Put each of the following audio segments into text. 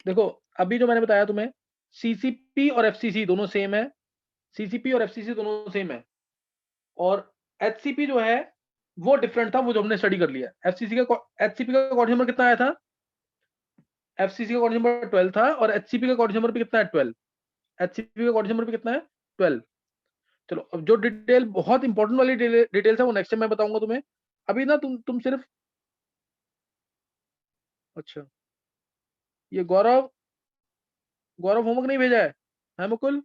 देखो अभी जो मैंने बताया तुम्हें, सीसीपी और एफसीसी दोनों सेम है, सीसीपी और एफसीसी दोनों सेम है, और एचसीपी जो है वो डिफरेंट था, वो जो हमने स्टडी कर लिया। एफसीसी का एचसीपी का कोऑर्डिनेट नंबर कितना आया था? एफसीसी का कोऑर्डिनेट नंबर 12 था, और एचसीपी का कोऑर्डिनेट नंबर भी कितना है? 12। एचसीपी का कोऑर्डिनेट नंबर भी कितना है? 12। चलो अब जो डिटेल बहुत इंपॉर्टेंट वाली डिटेल्स है वो नेक्स्ट टाइम मैं बताऊंगा तुम्हें। अभी ना तुम सिर्फ, अच्छा ये गौरव, गौरव होमवर्क नहीं भेजा है मुकुल?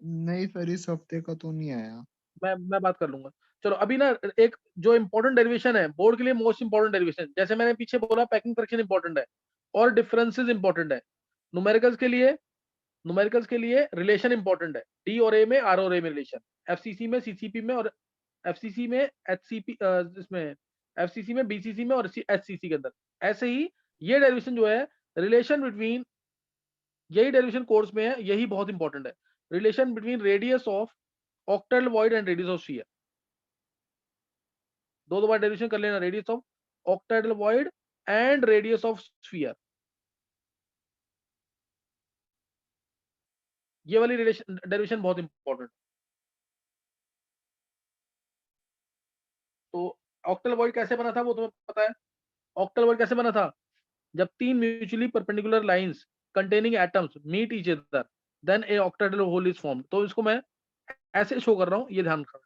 नहीं सर, इस हफ्ते का तो नहीं आया। मैं बात कर लूंगा। चलो अभी ना एक जो इंपॉर्टेंट डेरिवेशन है बोर्ड के लिए, मोस्ट इंपॉर्टेंट डेरिवेशन, जैसे मैंने पीछे बोला पैकिंग फ्रैक्शन इंपॉर्टेंट है और डिफरेंसेस इंपॉर्टेंट है। न्यूमेरिकल्स के लिए, न्यूमेरिकल्स के लिए रिलेशन इंपॉर्टेंट है, डी और ए में, आर और ए में रिलेशन, एफसीसी में, सीसीपी में, और एफसीसी में, एचसीपी इसमें, एफसीसी में, बीसीसी में, और एचसीसी के अंदर। ऐसे ही ये डेरिवेशन जो है, रिलेशन बिटवीन, यही डेरिवेशन कोर्स में है, यही बहुत इंपॉर्टेंट है। Relation between radius of octal void and radius of sphere. दो बार डेरिवेशन कर लेना, radius of ऑक्टाइडल void and radius of sphere. ये वाली रिलेशन डेरिवेशन बहुत इंपॉर्टेंट। तो ऑक्टल वॉइड कैसे बना था वो तुम्हें पता है? ऑक्टल वॉइड कैसे बना था? जब तीन mutually perpendicular lines containing atoms meet each other, then a octahedral hole is formed. तो इसको मैं ऐसे शो कर रहा हूं, ये ध्यान रखना।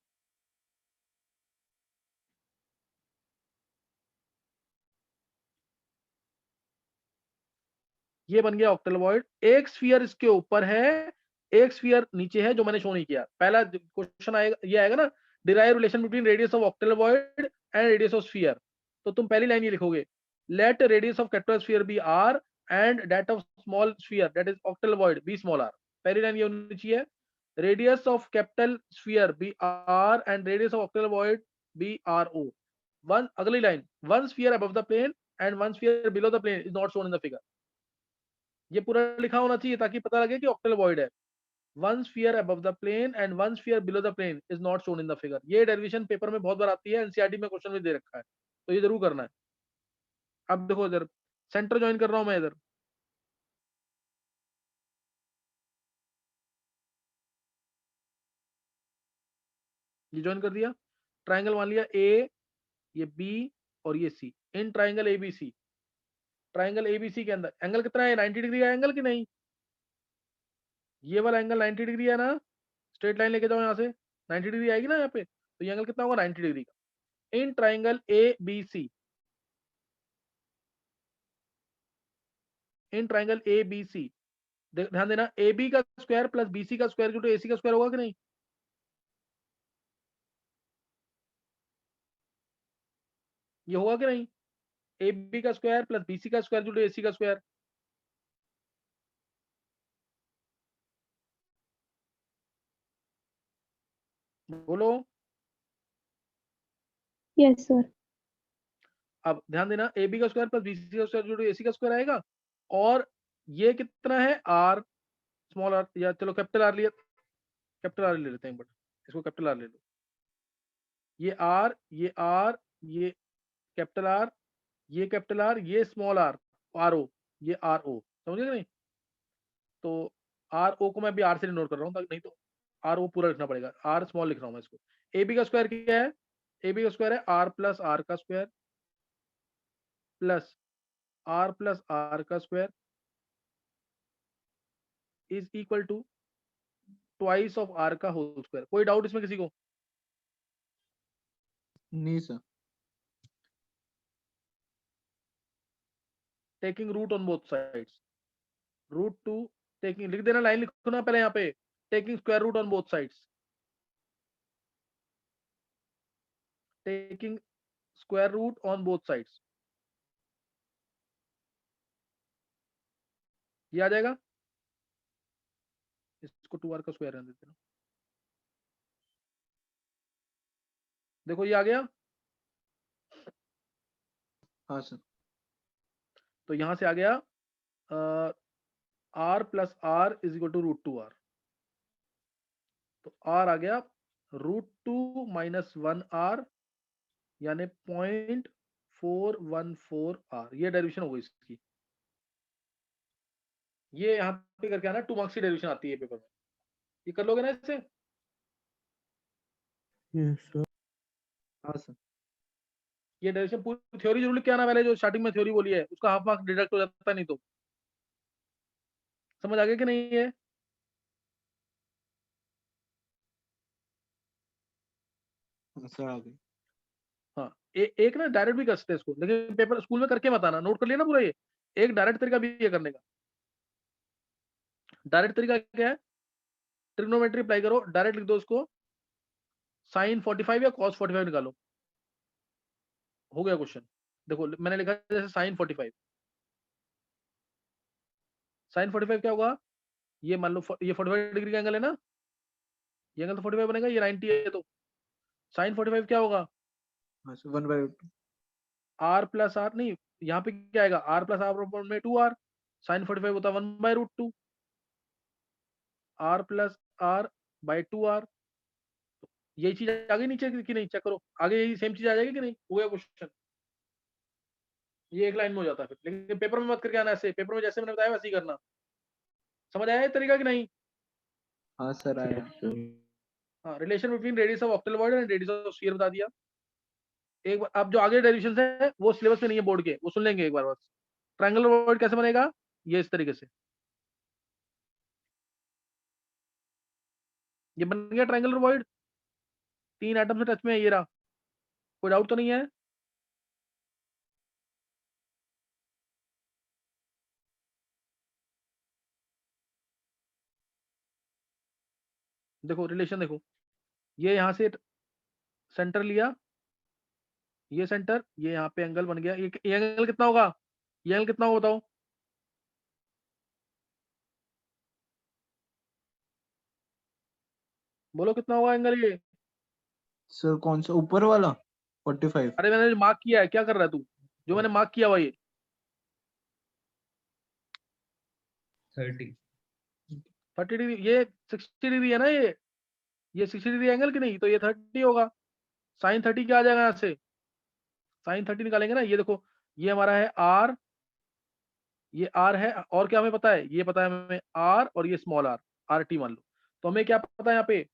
ये बन गया ऑक्टल वॉइड। एक स्फीयर इसके ऊपर है, एक स्फीयर नीचे है, जो मैंने शो नहीं किया। पहला क्वेश्चन आएगा, ये आएगा ना, derive relation between radius of octal void and radius of sphere. तो तुम पहली लाइन ये लिखोगे, let radius of capital sphere be R and that of small sphere that is octal void be small R. पहली line ये होनी चाहिए, radius of capital sphere be R and radius of octal void be R O. One, अगली line, one sphere above the plane and one sphere below the plane is not shown in the figure. ये पूरा लिखा होना चाहिए ताकि पता लगे कि ऑक्टल वॉइड है। One sphere above the plane and one sphere below the plane is not shown in the figure. ये डेरिवेशन पेपर में बहुत बार आती है, एनसीईआरटी में क्वेश्चन भी दे रखा है, तो ये जरूर करना है। अब देखो इधर सेंटर ज्वाइन कर रहा हूं मैं इधर, ये ज्वाइन कर दिया, ट्राइंगल मान लिया ए, ये बी और ये C, in triangle ABC. Triangle ABC के अंदर एंगल कितना है? 90 डिग्री का एंगल कि नहीं? ये वाला एंगल 90 डिग्री है ना? स्ट्रेट लाइन लेके जाओ यहाँ से, 90 डिग्री आएगी ना यहाँ पे, तो ये एंगल कितना होगा? 90 डिग्री का। In triangle A B C, in triangle A B C, ध्यान देना, ए बी का स्क्वायर प्लस बी सी का square equal to A C का स्क्वायर होगा कि नहीं? ये होगा कि नहीं? ए बी का स्क्वायर प्लस बी सी का square equal to A C का स्क्वायर। बोलो। Yes sir. अब ध्यान देना, ए बी का स्क्वायर प्लस बी सी का square equal to A C का स्क्वायर आएगा, और ये कितना है? आर, स्मॉल आर, या चलो कैपिटल आर लिया, कैपिटल आर ले लेते हैं, बट इसको कैपिटल आर ले लो। ये आर, ये आर, ये कैपिटल आर, ये कैपिटल आर, ये स्मॉल आर, आर ओ, ये आर ओ, समझे कि नहीं? तो आर ओ को मैं अभी आर से नोट कर रहा हूँ, नहीं तो आर ओ पूरा लिखना पड़ेगा, आर स्मॉल लिख रहा हूँ मैं इसको। ए बी का स्क्वायर क्या है? ए बी का स्क्वायर है आर प्लस आर का स्क्वायर प्लस आर का square is equal to twice of R का होल स्क्वायर। कोई डाउट इसमें किसी को? नहीं sir. Taking root on both sides, root two, taking, लिख देना, लाइन लिखो ना पहले यहाँ पे, taking square root on both sides, taking square root on both sides, ये आ जाएगा। इसको 2r का स्क्वायर रहने देते हैं, देखो ये आ गया। हाँ सर। तो यहां से आ गया r plus R is equal to root two R. तो r आ गया √2 - 1r, यानी 0.414r। ये डेरिवेशन हो गई इसकी। ये यहाँ पे करके आना, 2 मार्क्स की डेरिवेशन आती है पेपर में, ये कर लोगे ना इससे? Yes sir. हाँ सर। ये डेरिवेशन पूरी थ्योरी जरूर लिख के आना पहले, जो स्टार्टिंग में थ्योरी बोली है उसका हाफ मार्क्स डिडक्ट हो जाता है, नहीं तो। समझ आ गया कि नहीं है? हाँ सर आ गई। हाँ, एक ना डायरेक्ट भी कर सकते हैं इसको, लेकिन पेपर स्कूल में करके मत आना, नोट कर लिया ना पूरा ये। एक डायरेक्ट तरीका भी ये करने का। डायरेक्ट तरीका क्या है? ट्रिग्नोमेट्री अप्लाई करो, डायरेक्ट लिख दो इसको, साइन 45 या कॉस 45 निकालो, हो गया क्वेश्चन। देखो मैंने लिखा जैसे साइन 45, साइन 45 क्या होगा? ये मान लो ये 45 डिग्री का एंगल है ना, ये एंगल तो 45 बनेगा, ये 90 है, तो साइन 45 क्या होगा? हाँ सर 1/2। आर प्लस आर, नहीं यहाँ पे क्या आएगा, आर प्लस आर में 2r, साइन 45 होता है 1/√2, are plus R by 2r। यही चीज आ गई नीचे कि नहीं, चेक करो, आगे यही सेम चीज आ जाएगी कि नहीं, हो गया क्वेश्चन। ये एक लाइन में हो जाता है फिर, लेकिन पेपर में मत करके आना ऐसे, पेपर में जैसे मैंने बताया वैसे ही करना। समझ आया ये तरीका कि नहीं? हाँ सर आया। हाँ, relation between radius of octal void and radius of sphere बता दिया। एक बार अब जो आगे डेरिवेशंस है वो सिलेबस में नहीं है बोर्ड के, वो सुन लेंगे एक बार बस। ट्रायंगुलर वॉइड कैसे बनेगा? ये इस तरीके से, ये बन गया ट्रायंगुलर वॉइड, 3 एटम से टच में है, ये रहा। कोई डाउट तो नहीं है? देखो रिलेशन देखो, ये यहाँ से सेंटर लिया, ये सेंटर, ये यहाँ पे एंगल बन गया, ये एंगल कितना होगा? ये एंगल कितना होगा बताओ? बोलो कितना होगा एंगल ये? सर कौन सा ऊपर वाला 45? अरे मैंने मार्क किया है, क्या कर रहा है तू? जो मैंने मार्क किया हुआ ये 30। 30 डिग्री, ये 60 डिग्री है ना, ये 60 डिग्री एंगल की नहीं, तो ये 30 होगा। साइन 30 क्या आ जाएगा यहाँ से? साइन 30 निकालेंगे ना, ये देखो, ये हमारा है आर, ये आर है, और क्या हमें पता है? ये पता है हमें आर, और ये स्मॉल आर, आर टी मान लो। तो हमें क्या पता है यहाँ पे?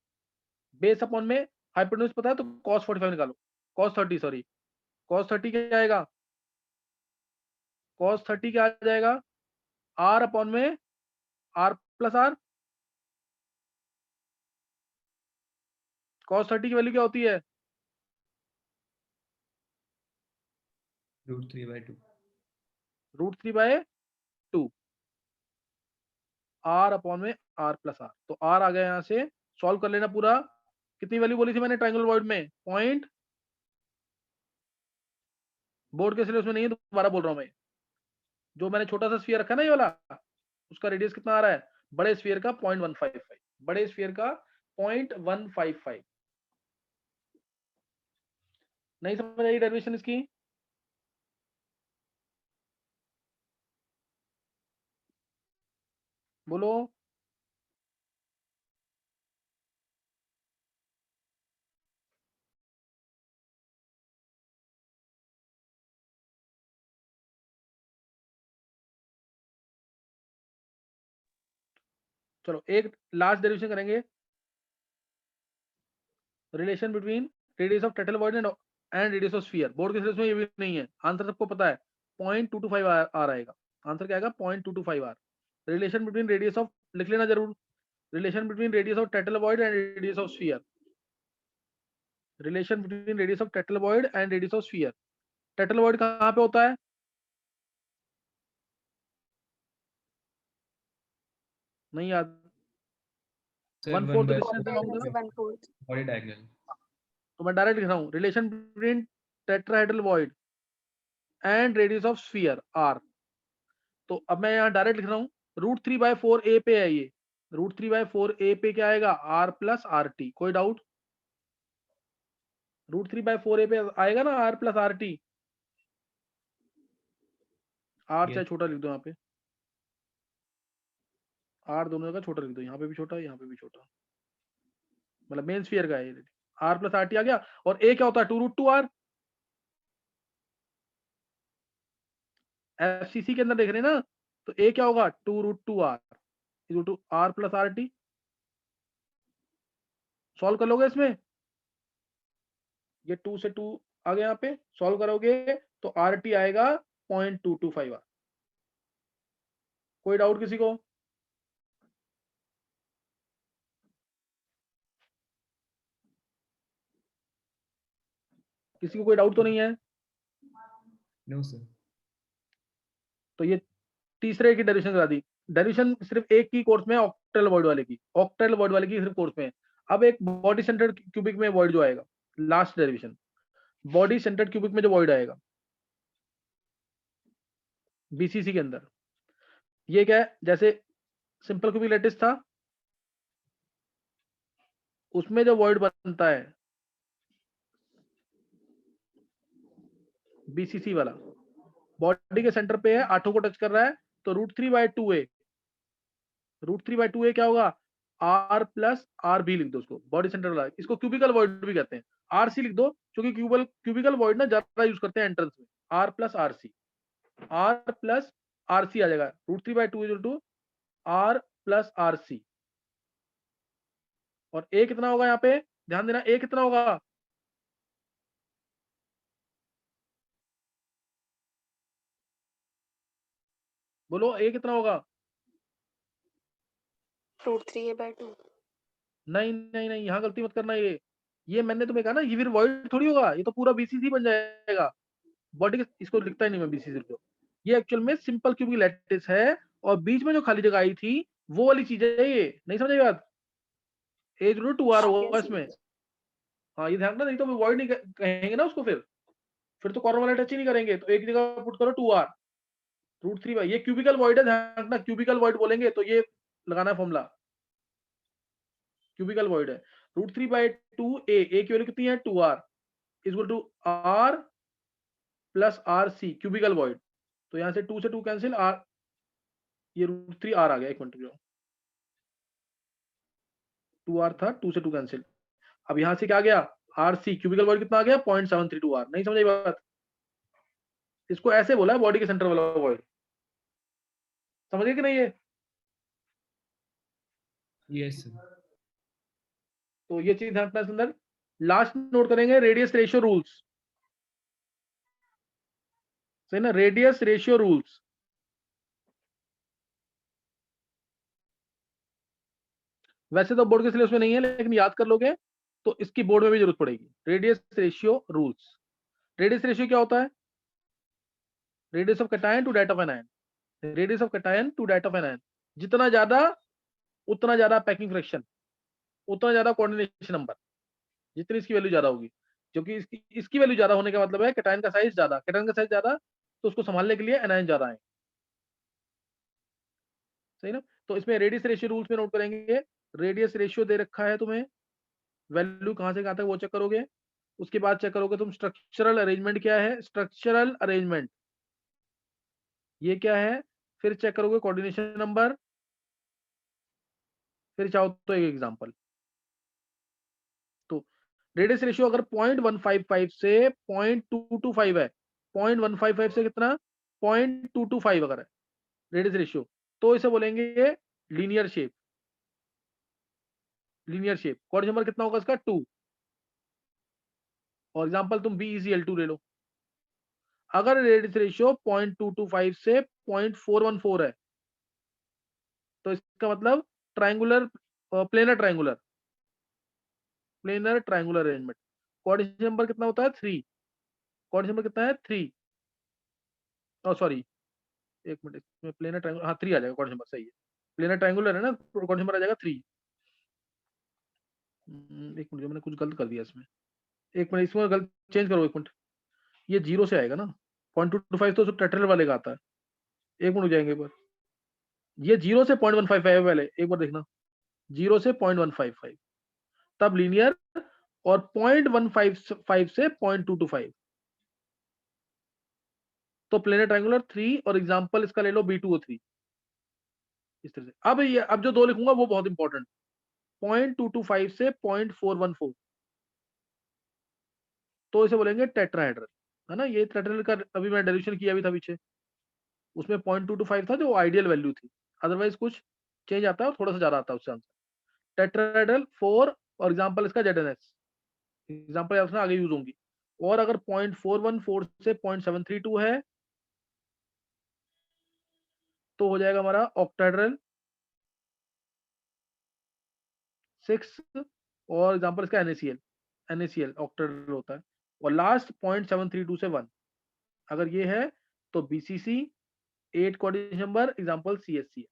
बेस अपॉन में हाइपोटेन्यूज पता है, तो cos 45 निकालो, cos 30 सॉरी, cos 30 क्या आएगा? cos 30 क्या आ जाएगा? आर अपॉन में आर प्लस आर। cos 30 की वैल्यू क्या होती है? √3/2। √3/2, आर अपॉन में आर प्लस आर, तो आर आ गया यहाँ से। सॉल्व कर लेना पूरा। कितनी वैल्यू बोली थी मैंने ट्रायंगुलर वॉइड में? पॉइंट, बोर्ड के सिलेबस में नहीं है, दोबारा बोल रहा हूँ मैं। जो मैंने छोटा सा स्फीयर रखा ना ये वाला, उसका रेडियस कितना आ रहा है? बड़े स्फीयर का 0.155, बड़े स्फीयर का 0.155। नहीं समझ आई डेरिवेशन इसकी? बोलो। चलो एक लास्ट डेरिवेशन करेंगे, relation between radius of tetral void and radius of sphere. Board के सिलेबस में ये भी नहीं है, आंसर सबको पता है, 0.225 आर आएगा। आंसर क्या आएगा? 0.225 R. Relation between radius of, लिख लेना जरूर, relation between radius of tetral void and radius of sphere. Relation between radius of tetral void and radius of sphere. Tetral void कहाँ पे होता है? नहीं याद? Sir 1/4 distance along the, 1/4 body diagonal. तो मैं डायरेक्ट लिख रहा हूँ, relation between tetrahedral void and radius of sphere R. तो अब मैं यहाँ डायरेक्ट लिख रहा हूँ, √3/4 ए पे है ये, √3/4 ए पे क्या आएगा? R plus R T. कोई डाउट? √3/4 ए पे आएगा ना R plus R T. R चाहे छोटा लिख दो यहाँ पे, आर दोनों जगह छोटा लिख दो, यहाँ पे भी छोटा, यहाँ पे भी छोटा, मतलब मेन स्फीयर का है। आर प्लस आर टी आ गया, और ए क्या होता है? 2√2r। एफसीसी के अंदर देख रहे हैं ना, तो ए क्या होगा 2√2r equal to r plus R T. Solve कर लोगे इसमें, ये 2 से 2 आ गया, यहाँ पे सॉल्व करोगे तो आर टी आएगा 0.225r। कोई डाउट किसी को? किसी को कोई डाउट तो नहीं है? No sir. तो ये तीसरे की डेरिवेशन करा दी। डेरिवेशन सिर्फ एक की कोर्स में है, ऑक्टेल वॉइड वाले की, ऑक्टेल वॉइड वाले की सिर्फ कोर्स में है। अब एक बॉडी सेंटर्ड क्यूबिक में वॉइड जो आएगा, last derivation body centred cubic में जो वॉइड आएगा बीसीसी के अंदर, ये क्या है, जैसे सिंपल क्यूबिक लैटिस था उसमें जो वॉइड बनता है बीसीसी वाला, बॉडी के सेंटर पे है, आठों को टच कर रहा है, तो √3/2a, √3/2a क्या होगा, r प्लस आर बी लिख दो उसको, बॉडी सेंटर वाला, इसको क्यूबिकल वॉइड भी कहते हैं, आरसी लिख दो क्योंकि क्यूबिकल वॉइड ना ज्यादा यूज करते हैं एंट्रेंस में, r plus R C, r plus R C आ जाएगा, √3/2 equal to r plus R C. और a कितना होगा यहाँ पे, ध्यान देना, a कितना होगा, बोलो a कितना होगा, √3a/2। नहीं नहीं नहीं, यहाँ गलती मत करना, ये मैंने तुम्हें कहा ना, ये फिर वॉइड थोड़ी होगा, ये तो पूरा बीसीसी बन जाएगा बॉडी के, इसको लिखता ही नहीं मैं बीसीसी को, ये एक्चुअल में सिंपल क्यूबिक लैटिस है, और बीच में जो खाली जगह आई थी वो वाली चीज है, ये नहीं समझे बात, a/2r होगा इसमें। हाँ ये ध्यान रखना, नहीं तो वॉइड नहीं कहेंगे ना उसको, फिर तो कॉर्नर वाला टच ही नहीं करेंगे, तो एक जगह पुट करो 2r √3, ये क्यूबिकल वॉइड है, ध्यान रखना, क्यूबिकल वॉइड बोलेंगे तो ये लगाना फॉर्मूला, क्यूबिकल वॉइड है, √3/2a, a की वैल्यू कितनी है 2r equal to r plus R C, cubical void, तो यहां से 2 से 2 कैंसिल, r ये √3r आ गया, एक मिनट रुको, 2r था, 2 से 2 कैंसिल, अब यहां से क्या आ गया, आर सी, क्यूबिकल वॉइड कितना आ गया 0.732r, नहीं समझ आई बात, इसको ऐसे बोला है बॉडी के सेंटर वाला वॉइड, समझे कि नहीं ये? Yes sir. तो ये चीज ध्यान रखना इसके अंदर। लास्ट नोट करेंगे रेडियस रेशियो रूल्स, सही ना, रेडियस रेशियो रूल्स, वैसे तो बोर्ड के सिलेबस में नहीं है लेकिन याद कर लोगे तो इसकी बोर्ड में भी जरूरत पड़ेगी, radius ratio rules. Radius ratio क्या होता है, radius of cation to that of anion, radius of cation to that of anion, जितना ज्यादा उतना ज्यादा पैकिंग फ्रैक्शन, उतना ज्यादा कोऑर्डिनेशन नंबर, जितनी इसकी वैल्यू ज्यादा होगी, क्योंकि इसकी वैल्यू ज्यादा होने का मतलब है कैटायन का साइज ज्यादा, कैटायन का साइज ज्यादा तो उसको संभालने के लिए एनायन ज्यादा है, सही ना। तो इसमें रेडियस रेशियो रूल्स में नोट करेंगे, रेडियस रेशियो दे रखा है तुम्हें, वैल्यू कहां से कहां तक वो चेक करोगे, उसके बाद चेक करोगे तुम स्ट्रक्चरल अरेंजमेंट क्या है, स्ट्रक्चरल अरेंजमेंट ये क्या है, फिर चेक करोगे कोऑर्डिनेशन नंबर, फिर चाहो तो एक एग्जांपल। तो रेडियस रेशियो अगर 0.155 से 0.225 है, 0.155 से कितना 0.225 अगर है रेडियस रेशियो, तो इसे बोलेंगे linear shape, linear shape. Coordination number कितना होगा इसका 2, और एग्जांपल तुम BeCl2 ले लो। अगर रेडियस रेशियो 0.225 से 0.414 है तो इसका मतलब triangular, planar triangular, planar triangular arrangement. Coordination number कितना होता है 3, कोऑर्डिनेशन नंबर कितना है 3, सॉरी एक मिनट, इसमें प्लेनर ट्रायंगुलर, हाँ 3 आ जाएगा कोऑर्डिनेशन नंबर, सही है, प्लेनर ट्रायंगुलर है ना, कोऑर्डिनेशन नंबर आ जाएगा 3। एक मिनट, मैंने कुछ गलत कर दिया इसमें, एक मिनट इसमें गलत चेंज करो, एक मिनट, ये 0 से आएगा ना, 0.225 तो टेट्रल वाले का आता है, एक मिनट जाएंगे एक बार, ये 0 से 0.155 वाले, एक बार देखना, 0 से 0.155 तब लीनियर, और 0.155 से 0.225 तो प्लेनर ट्रायंगुलर 3, और एग्जांपल इसका ले लो B2O3, इस तरह से। अब ये, अब जो दो लिखूंगा वो बहुत इंपॉर्टेंट, 0.225 से 0.414 तो इसे बोलेंगे टेट्राहेड्रल, है ना, ये टेट्राहेड्रल का अभी मैं डेरिवेशन किया भी था पीछे, उसमें 0.225 था जो आइडियल वैल्यू थी, अदरवाइज कुछ चेंज आता है और थोड़ा सा ज्यादा आता है उससे आंसर। टेट्राहेड्रल 4 और एग्जांपल इसका ZNS, एग्जांपल ऑप्शन आगे यूज होंगी। और अगर 0.414 से 0.732 है तो हो जाएगा हमारा ऑक्टाहेड्रल 6 और एग्जांपल इसका NaCl ऑक्टाहेड्रल होता है। और लास्ट 0.732 से 1 अगर ये है तो BCC 8 coordination number example CSC है।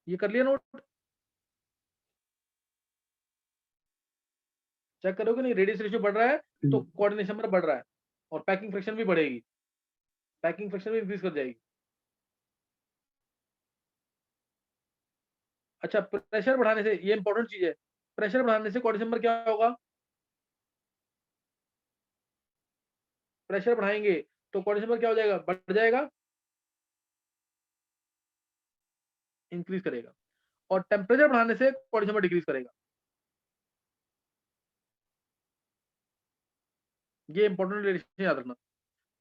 ये कर लिया नोट? चेक करोगे नहीं, रेडियस रेशियो बढ़ रहा है तो कोऑर्डिनेशन नंबर बढ़ रहा है और पैकिंग फ्रैक्शन भी बढ़ेगी, पैकिंग फ्रैक्शन भी इंक्रीज कर जाएगी। अच्छा, प्रेशर बढ़ाने से, ये इंपॉर्टेंट चीज है, प्रेशर बढ़ाने से कोऑर्डिनेशन नंबर क्या होगा? प्रेशर बढ़ाएंगे तो कोऑर्डिनेशन नंबर क्या हो जाएगा? बढ़ जाएगा, इंक्रीज करेगा। और टेम्परेचर बढ़ाने से कोऑर्डिनेशन नंबर डिक्रीज करेगा। ये इंपॉर्टेंट रिलेशन याद रखना।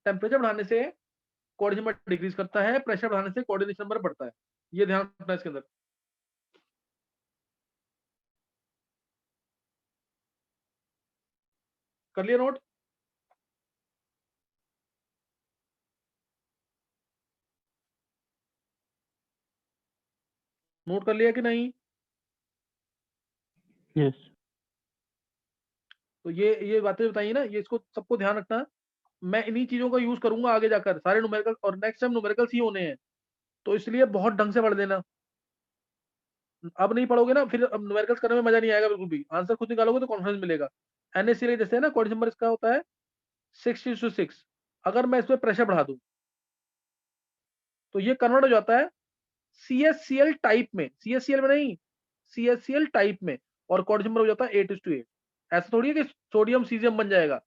टेम्परेचर बढ़ाने से कोऑर्डिनेशन नंबर डिक्रीज करता है, प्रेशर बढ़ाने से कोऑर्डिनेशन नंबर बढ़ता है। ये ध्यान रखना इसके अंदर। कर लिया नोट? नोट कर लिया कि नहीं? यस। तो ये बातें बताइए ना, ये इसको सबको ध्यान रखना। मैं इन्हीं चीजों का यूज करूंगा आगे जाकर सारे न्यूमेरिकल, और नेक्स्ट टाइम न्यूमेरिकल्स ही होने हैं, तो इसलिए बहुत ढंग से पढ़ देना। अब नहीं पढ़ोगे ना फिर अब न्यूमेरिकल्स करने में मजा नहीं आएगा बिल्कुल भी। आंसर खुद निकालोगे तो कॉन्फिडेंस मिलेगा। NaCl जैसे है ना, कोऑर्डिनेशन नंबर इसका होता है 6:6। अगर मैं इसमें प्रेशर बढ़ा दूं तो ये कन्वर्ट हो जाता है CaCl टाइप में, CaCl में नहीं, CaCl टाइप में, और कोऑर्डिनेशन नंबर हो जाता है 8:8। ऐसा थोड़ी है कि सोडियम सीजियम बन जाएगा।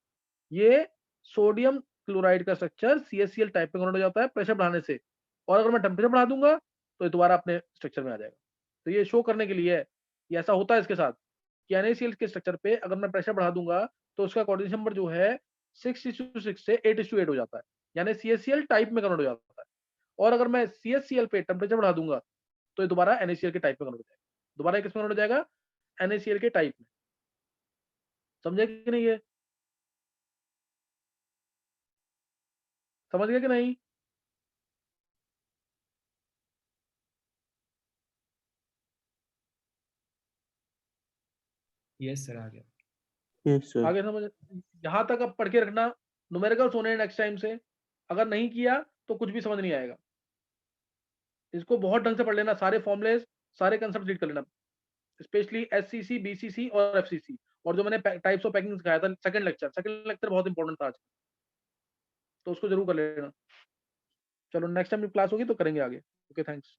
ये सोडियम क्लोराइड का स्ट्रक्चर CaCl टाइप में कन्वर्ट हो जाता है प्रेशर बढ़ाने से। और अगर मैं टेम्परेचर बढ़ा दूंगा तो ये दोबारा अपने स्ट्रक्चर में आ जाएगा। तो ये शो करने के लिए है, ये ऐसा होता है इसके साथ कि NaCl के स्ट्रक्चर पे अगर मैं प्रेशर बढ़ा दूंगा तो उसका कोऑर्डिनेशन नंबर जो है 6:6 से 8:8 हो जाता है, यानी CaCl टाइप में कन्वर्ट हो जाता है। और अगर मैं CaCl पे टेम्परेचर बढ़ा दूंगा तो ये दोबारा NaCl के टाइप में कन्वर्ट हो जाएगा। दोबारा किस में कन्वर्ट हो जाएगा? NaCl के टाइप में। समझे कि नहीं? ये समझ गए कि नहीं? यस सर, आ गया। Yes sir. आगे समझ, यहाँ तक अब पढ़ के रखना। न्यूमेरिकल्स होने नेक्स्ट टाइम से, अगर नहीं किया तो कुछ भी समझ नहीं आएगा। इसको बहुत ढंग से पढ़ लेना, सारे फॉर्मुलेस, सारे कंसेप्ट रीड कर लेना, स्पेशली SCC, BCC और FCC। और जो मैंने टाइप्स ऑफ पैकिंग सिखाया था सेकंड लेक्चर बहुत इंपॉर्टेंट था आज, तो उसको जरूर कर लेना। चलो नेक्स्ट टाइम क्लास होगी तो करेंगे आगे। Okay, thanks.